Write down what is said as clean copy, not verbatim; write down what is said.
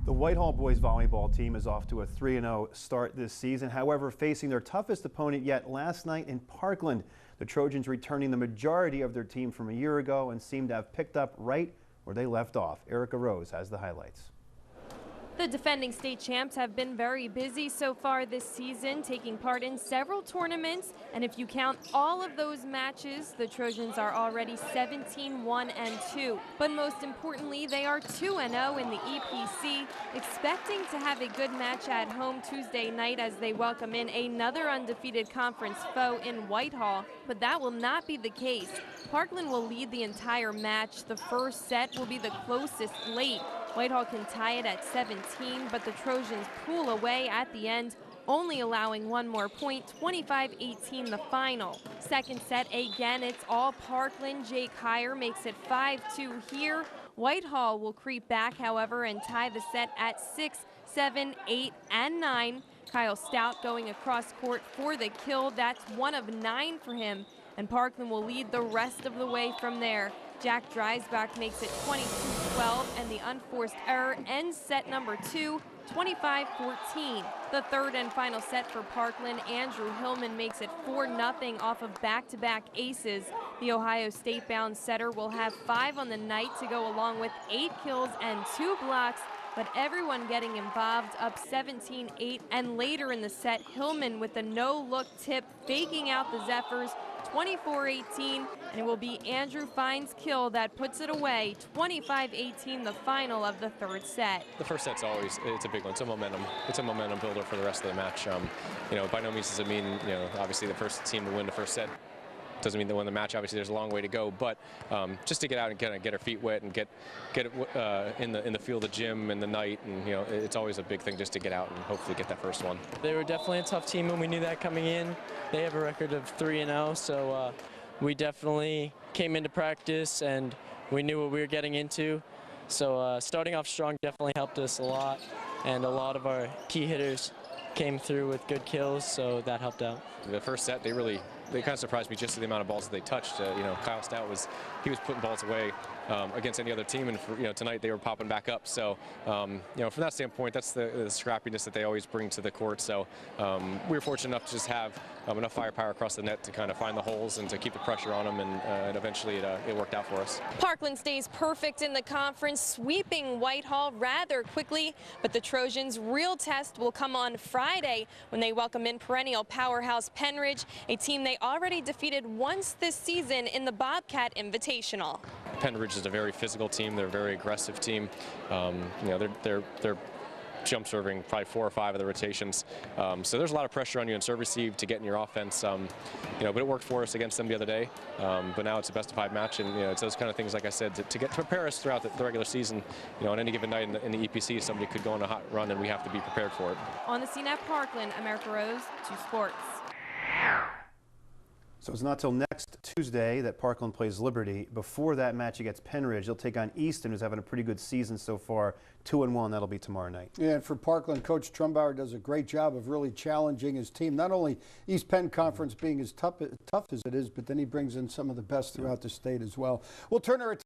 The Whitehall boys volleyball team is off to a 3-0 start this season. However, facing their toughest opponent yet last night in Parkland, the Trojans returning the majority of their team from a year ago and seem to have picked up right where they left off. Erica Rose has the highlights. The defending state champs have been very busy so far this season, taking part in several tournaments. And if you count all of those matches, the Trojans are already 17-1-2. But most importantly, they are 2-0 in the EPC, expecting to have a good match at home Tuesday night as they welcome in another undefeated conference foe in Whitehall. But that will not be the case. Parkland will lead the entire match. The first set will be the closest late. Whitehall can tie it at 17, but the Trojans pull away at the end, only allowing one more point, 25-18 the final. Second set, again, it's all Parkland. Jake Heyer makes it 5-2 here. Whitehall will creep back, however, and tie the set at 6, 7, 8, and 9. Kyle Stout going across court for the kill. That's 1 of 9 for him, and Parkland will lead the rest of the way from there. Jack Dreisbach makes it 22-12, and the unforced error ends set number 2, 25-14. The third and final set for Parkland, Andrew Hillman makes it 4-0 off of back-to-back aces. The Ohio State-bound setter will have 5 on the night to go along with 8 kills and 2 blocks, but everyone getting involved, up 17-8, and later in the set, Hillman with a no-look tip, faking out the Zephyrs, 24-18, and it will be Andrew Fine's kill that puts it away, 25-18, the final of the third set. The first set's always, it's a big one. It's a momentum builder for the rest of the match. By no means does it mean, obviously the first team to win the first set doesn't mean they win the match. Obviously, there's a long way to go, but just to get out and kind of get our feet wet and get it in the field of gym in the night, and it's always a big thing just to get out and hopefully get that first one. They were definitely a tough team, and we knew that coming in. They have a record of 3-0, so we definitely came into practice and we knew what we were getting into. So starting off strong definitely helped us a lot, and a lot of our key hitters came through with good kills, so that helped out. The first set, they kind of surprised me just to the amount of balls that they touched. Kyle Stout was putting balls away against any other team, and tonight they were popping back up. So from that standpoint, that's the scrappiness that they always bring to the court. So we were fortunate enough to just have enough firepower across the net to kind of find the holes and to keep the pressure on them, and eventually it worked out for us. Parkland stays perfect in the conference, sweeping Whitehall rather quickly, but the Trojans' real test will come on Friday when they welcome in perennial powerhouse Penridge, a team they already defeated once this season in the Bobcat Invitational. Penridge is a very physical team. They're a very aggressive team. They're jump serving probably 4 or 5 of the rotations. So there's a lot of pressure on you in serve receive to get in your offense. But it worked for us against them the other day. But now it's a best of 5 match, and it's those kind of things, like I said, to prepare us throughout the regular season. On any given night in the EPC, somebody could go on a hot run, and we have to be prepared for it. On the scene at Parkland, America Rose, 2 Sports. So it's not till next Tuesday that Parkland plays Liberty. Before that match against Penridge, they'll take on Easton, who's having a pretty good season so far, 2-1. That'll be tomorrow night. Yeah, and for Parkland, Coach Trumbauer does a great job of really challenging his team. Not only East Penn Conference being as tough as it is, but then he brings in some of the best throughout the state as well. We'll turn our attention